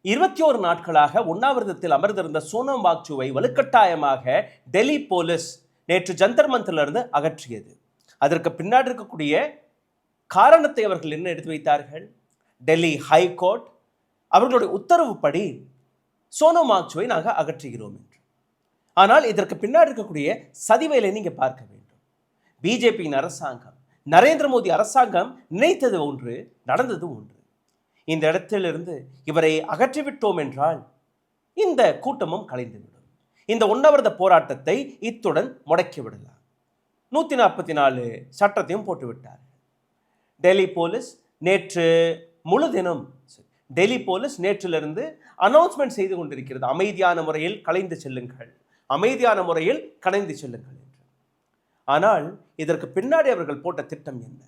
21 நாட்களாக உண்ணாவிரதத்தில் அமர்ந்திருந்த சோனம் வாங்சுவை வலுக்கட்டாயமாக டெல்லி போலீஸ் நேற்று ஜந்தர் மந்தரிலிருந்து அகற்றியது. அதற்கு பின்னாடி இருக்கக்கூடிய காரணத்தை அவர்கள் என்ன எடுத்து வைத்தார்கள்? டெல்லி ஹைகோர்ட் அவர்களுடைய உத்தரவுப்படி சோனம் வாங்சுவை நாங்கள் அகற்றுகிறோம் என்று. ஆனால் இதற்கு பின்னாடி இருக்கக்கூடிய சதிவேலை நீங்க பார்க்க வேண்டும். பிஜேபியின் அரசாங்கம், நரேந்திர மோடி அரசாங்கம் நினைத்தது ஒன்று, நடந்தது ஒன்று. இந்த இடத்திலிருந்து இவரை அகற்றிவிட்டோம் என்றால் இந்த கூட்டமும் கலைந்துவிடும். இந்த உண்ணாவிரத போராட்டத்தை இத்துடன் முடக்கிவிடலாம். 144 சட்டத்தையும் போட்டுவிட்டார். டெல்லி போலீஸ் நேற்று முழுதினம் டெல்லி போலீஸ் நேற்றிலிருந்து அனௌன்ஸ்மெண்ட் செய்து கொண்டிருக்கிறது, அமைதியான முறையில் கலைந்து செல்லுங்கள், அமைதியான முறையில் கலைந்து செல்லுங்கள் என்று. ஆனால் இதற்கு பின்னாடி அவர்கள் போட்ட திட்டம் என்ன?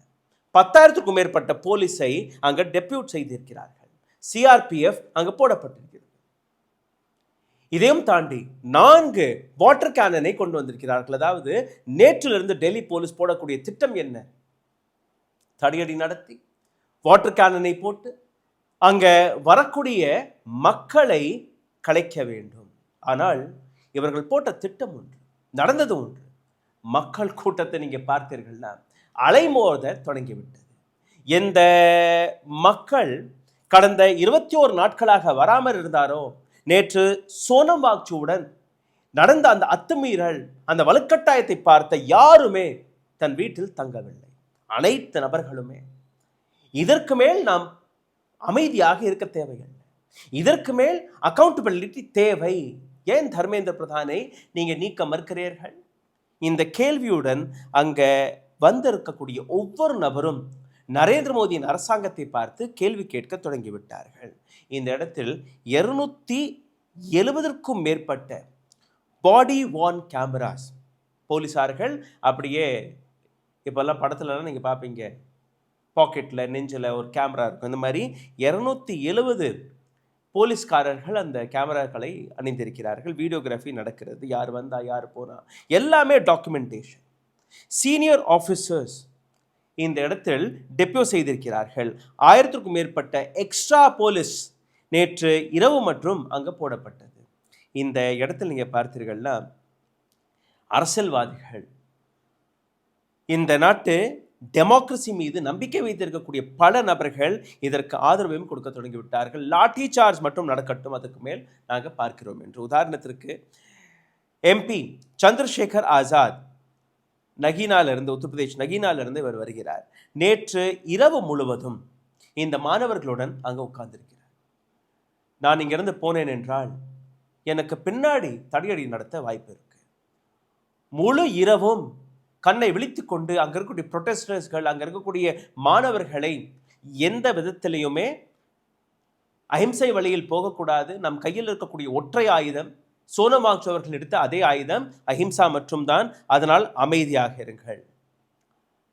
10,000க்கும் மேற்பட்ட போலீஸை அங்க டெப்யூட் செய்திருக்கிறார்கள். சிஆர்பிஎஃப் அங்க போடப்பட்டிருக்கிறது. இதையும் தாண்டி 4 வாட்டர் கேனனை கொண்டு வந்திருக்கிறார்கள். அதாவது நேற்றிலிருந்து டெல்லி போலீஸ் போடக்கூடிய திட்டம் என்ன? தடியடி நடத்தி வாட்டர் கேனனை போட்டு அங்க வரக்கூடிய மக்களை கலைக்க வேண்டும். ஆனால் இவர்கள் போட்ட திட்டம் ஒன்று, நடந்தது ஒன்று. மக்கள் கூட்டத்தை நீங்க பார்த்தீர்கள்னா அலைமோத தொடங்கிவிட்டது. எந்த மக்கள் கடந்த 21 நாட்களாக வராமல் இருந்தாரோ, நேற்று சோனம் வாங்சுவுடன் நடந்த அந்த அத்துமீறல், அந்த வலுக்கட்டாயத்தை பார்த்த யாருமே தன் வீட்டில் தங்கவில்லை. அனைத்து நபர்களுமே இதற்கு மேல் நாம் அமைதியாக இருக்க தேவையில்லை, இதற்கு மேல் அக்கௌண்டபிலிட்டி தேவை. ஏன் தர்மேந்திர பிரதானை நீங்க நீக்க மறுக்கிறீர்கள்? இந்த கேள்வியுடன் அங்க வந்திருக்கக்கூடிய ஒவ்வொரு நபரும் நரேந்திர மோடியின் அரசாங்கத்தை பார்த்து கேள்வி கேட்க தொடங்கிவிட்டார்கள். இந்த இடத்தில் 270க்கும் மேற்பட்ட பாடி வார்ன் கேமராஸ் போலீஸார்கள் அப்படியே இப்போல்லாம் படத்துலலாம் நீங்கள் பார்ப்பீங்க, பாக்கெட்டில் நெஞ்சில் ஒரு கேமரா இருக்கும். இந்த மாதிரி 270 போலீஸ்காரர்கள் அந்த கேமராக்களை அணிந்திருக்கிறார்கள். வீடியோகிராஃபி நடக்கிறது, யார் வந்தா யார் போனா எல்லாமே டாக்குமெண்டேஷன். சீனியர் ஆஃபீஸர்ஸ் இந்த இடத்தில் டெப்யூ செய்திருக்கிறார்கள். 1000க்கும் மேற்பட்ட எக்ஸ்ட்ரா போலீஸ் நேற்று இரவு மற்றும் அங்கே போடப்பட்டது. இந்த இடத்தில் நீங்கள் பார்த்தீர்கள்னா அரசியல்வாதிகள், இந்த நாட்டு டெமோக்ரஸி மீது நம்பிக்கை வைத்திருக்கக்கூடிய பல நபர்கள் இதற்கு ஆதரவையும் கொடுக்க தொடங்கிவிட்டார்கள். லாட்டி சார்ஜ் மட்டும் நடக்கட்டும், அதுக்கு மேல் நாங்கள் பார்க்கிறோம் என்று. உதாரணத்திற்கு எம்பி சந்திரசேகர் ஆசாத் நகீனாலிருந்து, உத்தரப்பிரதேஷ் நகீனாலிருந்து இவர் வருகிறார். நேற்று இரவு முழுவதும் இந்த மாணவர்களுடன் அங்கே உட்கார்ந்திருக்கிறார். நான் இங்கிருந்து போனேன் என்றால் எனக்கு பின்னாடி தடியடி நடத்த வாய்ப்பு இருக்கு. முழு இரவும் கண்ணை விழித்துக் கொண்டு அங்கே இருக்கக்கூடிய ப்ரொட்டஸ்டர்ஸ்கள், அங்கே இருக்கக்கூடிய மாணவர்களை எந்த விதத்திலையுமே அஹிம்சை வழியில் போகக்கூடாது, நம் கையில் இருக்கக்கூடிய ஒற்றை ஆயுதம் சோனம் வாங்சு அவர்கள் எடுத்த அதே ஆயுதம் அஹிம்சா மற்றும் தான், அதனால் அமைதியாக இருங்கள்.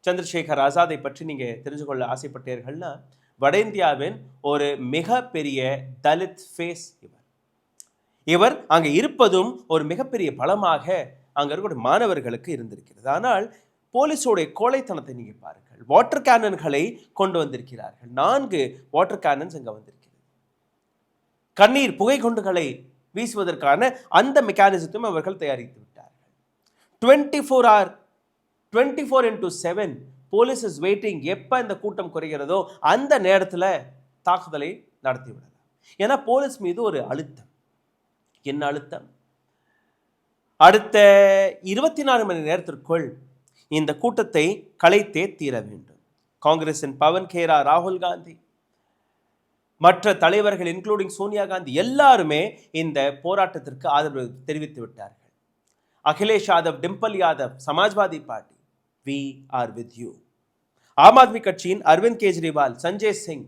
சந்திரசேகர் ஆசாதை பற்றி நீங்கள் தெரிஞ்சு கொள்ள ஆசைப்பட்டீர்கள்னா, வட இந்தியாவின் ஒரு மிகப்பெரிய தலித் ஃபேஸ் இவர் அங்கே இருப்பதும் ஒரு மிகப்பெரிய பலமாக அங்கே இருக்கக்கூடிய மாணவர்களுக்கு இருந்திருக்கிறது. ஆனால் போலீஸோடைய கோழைத்தனத்தை நீங்கள் பாருங்கள். வாட்டர் கேனன்களை கொண்டு வந்திருக்கிறார்கள். 4 வாட்டர் கேனன்ஸ் அங்கே வந்திருக்கிறது. கண்ணீர் புகை குண்டுகளை வீசுவதற்கான அந்த மெக்கானிசத்தையும் அவர்கள் தயாரித்து விட்டார்கள். 24/7 போலீஸ் இஸ் வெயிட்டிங். எப்போ இந்த கூட்டம் குறைகிறதோ அந்த நேரத்தில் தாக்குதலை நடத்தி விடலாம். ஏன்னா போலீஸ் மீது ஒரு அழுத்தம். என்ன அழுத்தம்? அடுத்த 24 மணி நேரத்திற்குள் இந்த கூட்டத்தை கலைத்தே தீர வேண்டும். காங்கிரசின் பவன் கேரா, ராகுல் காந்தி, மற்ற தலைவர்கள் இன்க்ளூடிங் சோனியா காந்தி எல்லாருமே இந்த போராட்டத்திற்கு ஆதரவு தெரிவித்து விட்டார்கள். Akhilesh Yadav, Dimple Yadav, Samajwadi party, we are with you. Aam Aadmi கட்சியின் அரவிந்த் கெஜ்ரிவால், சஞ்சய் சிங்,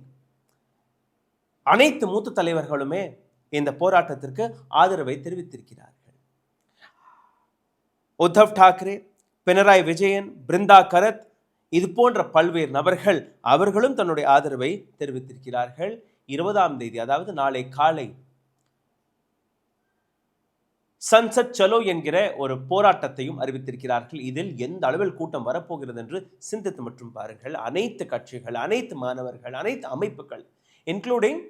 அனைத்து மூத்த தலைவர்களுமே இந்த போராட்டத்திற்கு ஆதரவை தெரிவித்திருக்கிறார்கள். உத்தவ் தாக்கரே, பினராயி விஜயன், பிருந்தா கரத், இது போன்ற பல்வேறு நபர்கள் அவர்களும் தன்னுடைய ஆதரவை தெரிவித்திருக்கிறார்கள். 20ஆம் தேதி, அதாவது நாளை காலை சன்சத் சலோ என்கிற ஒரு போராட்டத்தையும் அறிவித்திருக்கிறார்கள். இதில் எந்த அளவில் கூட்டம் வரப்போகிறது என்று சிந்தித்து மற்றும் பாருங்கள். அனைத்து கட்சிகள், அனைத்து மாணவர்கள், அனைத்து அமைப்புகள் இன்க்ளூடிங்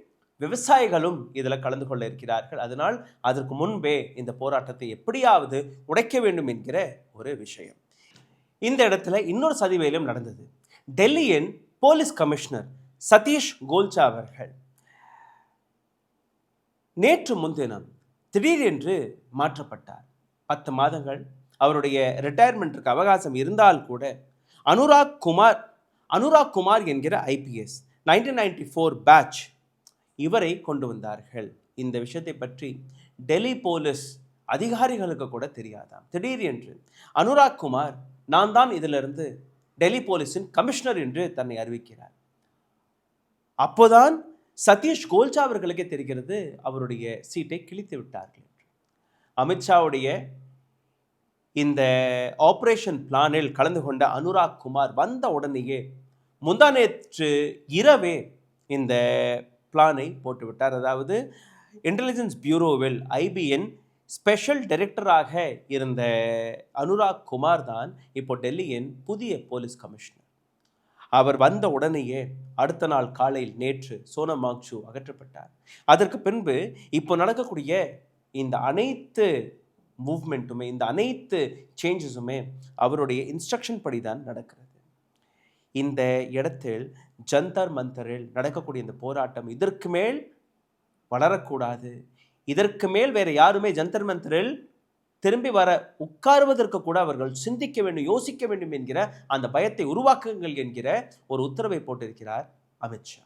விவசாயிகளும் இதில் கலந்து கொள்ள இருக்கிறார்கள். அதனால் அதற்கு முன்பே இந்த போராட்டத்தை எப்படியாவது உடைக்க வேண்டும் என்கிற ஒரு விஷயம். இந்த இடத்துல இன்னொரு சதிவேலும் நடந்தது. டெல்லியின் போலீஸ் கமிஷனர் சதீஷ் கோல்ச்சா அவர்கள் நேற்று முன்தினம் திடீரென்று மாற்றப்பட்டார். 10 மாதங்கள் அவருடைய ரிட்டையர்மெண்ட்டுக்கு அவகாசம் இருந்தால் கூட அனுராக் குமார் என்கிற ஐபிஎஸ் 1994 பேட்ச் இவரை கொண்டு வந்தார்கள். இந்த விஷயத்தை பற்றி டெல்லி போலீஸ் அதிகாரிகளுக்கு கூட தெரியாதாம். திடீரென்று அனுராக் குமார் நான் தான் இதிலிருந்து டெல்லி போலீஸின் கமிஷனர் என்று தன்னை அறிவிக்கிறார். அப்போதான் சதீஷ் கோல்ச்சா அவர்களுக்கே தெரிகிறது அவருடைய சீட்டை கிழித்து விட்டார்கள். அமித்ஷாவுடைய இந்த ஆபரேஷன் பிளானில் கலந்து கொண்ட அனுராக் குமார் வந்த உடனேயே முந்தானேற்று இரவே இந்த பிளானை போட்டுவிட்டார். அதாவது இன்டெலிஜென்ஸ் பியூரோவில் ஐபியின் ஸ்பெஷல் டைரக்டராக இருந்த அனுராக் குமார் தான் இப்போ டெல்லியின் புதிய போலீஸ் கமிஷனர். அவர் வந்த உடனேயே அடுத்த நாள் காலையில் நேற்று சோனம் வாங்சு அகற்றப்பட்டார். அதற்கு பின்பு இப்போ நடக்கக்கூடிய இந்த அனைத்து மூவ்மெண்ட்டுமே, இந்த அனைத்து சேஞ்சஸுமே அவருடைய இன்ஸ்ட்ரக்ஷன் படி தான் நடக்கிறது. இந்த இடத்தில் ஜந்தர் மந்தரில் நடக்கக்கூடிய இந்த போராட்டம் இதற்கு மேல் வளரக்கூடாது. இதற்கு மேல் வேறு யாருமே ஜந்தர் மந்தரில் திரும்பி வர உட்காருவதற்கு கூட அவர்கள் சிந்திக்க வேண்டும், யோசிக்க வேண்டும் என்கிற அந்த பயத்தை உருவாக்குங்கள் என்கிற ஒரு உத்தரவை போட்டிருக்கிறார் அமித்ஷா.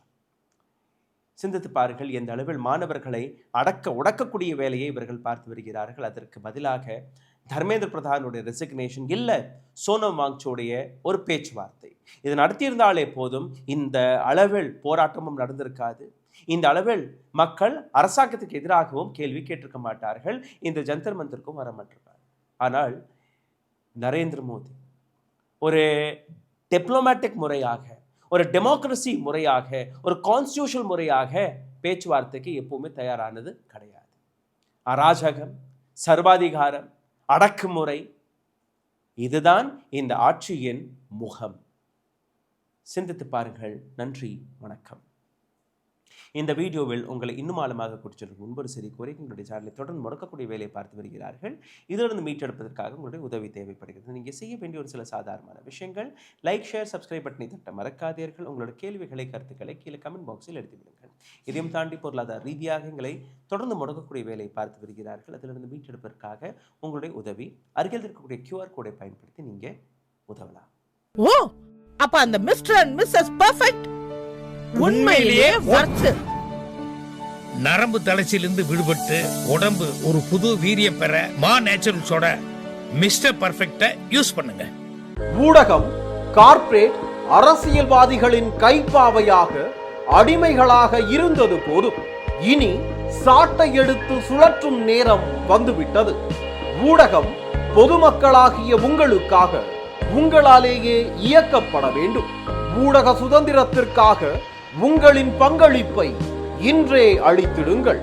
சிந்தித்து பாருங்கள், எந்த அளவில் மாணவர்களை உடக்கக்கூடிய வேலையை இவர்கள் பார்த்து வருகிறார்கள். அதற்கு பதிலாக தர்மேந்திர பிரதானுடைய ரெசிக்னேஷன் இல்லை, சோனம் வாங்சோடைய ஒரு பேச்சுவார்த்தை இதை நடத்தியிருந்தாலே போதும் இந்த அளவில் போராட்டமும் நடந்திருக்காது. இந்த அளவில் மக்கள் அரசாங்கத்துக்கு எதிராகவும் கேள்வி கேட்டிருக்க மாட்டார்கள், இந்த ஜந்தர் மந்தருக்கும் வர மாட்டார்கள். ஆனால் நரேந்திர மோடி ஒரு டிப்ளமேட்டிக் முறையாக, ஒரு டெமோக்ரஸி முறையாக, ஒரு கான்ஸ்டியூஷனல் முறையாக பேச்சுவார்த்தைக்கு எப்பவுமே தயாரானது கிடையாது. அராஜகம், சர்வாதிகாரம், அடக்குமுறை, இதுதான் இந்த ஆட்சியின் முகம். சிந்தித்து பாருங்கள். நன்றி, வணக்கம். இந்த வீடியோவில் உங்களை இன்னும் ஆழமாக குறிச்சிருக்கும் முன்பொரு செய்தி கூறி உங்களுடைய சேனலை தொடர்ந்து முடக்கக்கூடிய வேலையை பார்த்து வருகிறார்கள். இதிலிருந்து மீட்டெடுப்பதற்காக உங்களுடைய உதவி தேவைப்படுகிறது. நீங்கள் செய்ய வேண்டிய ஒரு சில சாதாரணமான விஷயங்கள்: லைக், ஷேர், சப்ஸ்கிரைப் பட்டனை தட்ட மறக்காதீர்கள். உங்களுடைய கேள்விகளை, கருத்துக்களை கீழே கமெண்ட் பாக்ஸில் எழுதிவிடுங்கள். இதையும் தாண்டி பொருளாதார ரீதியாக எங்களை தொடர்ந்து முடக்கக்கூடிய வேலையை பார்த்து வருகிறார்கள். அதிலிருந்து மீட்டெடுப்பதற்காக உங்களுடைய உதவி அருகில் இருக்கக்கூடிய QR கோடை பயன்படுத்தி நீங்க உதவலாம். ஓ, அப்ப அந்த மிஸ்டர் அண்ட் மிஸ்ஸஸ் பெர்ஃபெக்ட் உண்மையிலேயே வர்த். நரம்பு தளர்ச்சியிலிருந்து விடுபட்டு உடம்பு ஒரு புது வீரியம் பெற மா நேச்சுரல்ஸோட மிஸ்டர் பெர்ஃபெக்ட்டை யூஸ் பண்ணுங்க. ஊடகம், கார்ப்பரேட், அரசியல்வாதிகளின் கைப்பாவையாக, அடிமைகளாக இருந்தது போதும். இனி சாட்டை எடுத்து சுழற்றும் நேரம் வந்துவிட்டது. ஊடகம் பொதுமக்களாகிய உங்களுக்காக, உங்களாலேயே இயக்கப்பட வேண்டும். ஊடக சுதந்திரத்திற்காக உங்களின் பங்களிப்பை இன்றே அளித்திடுங்கள்.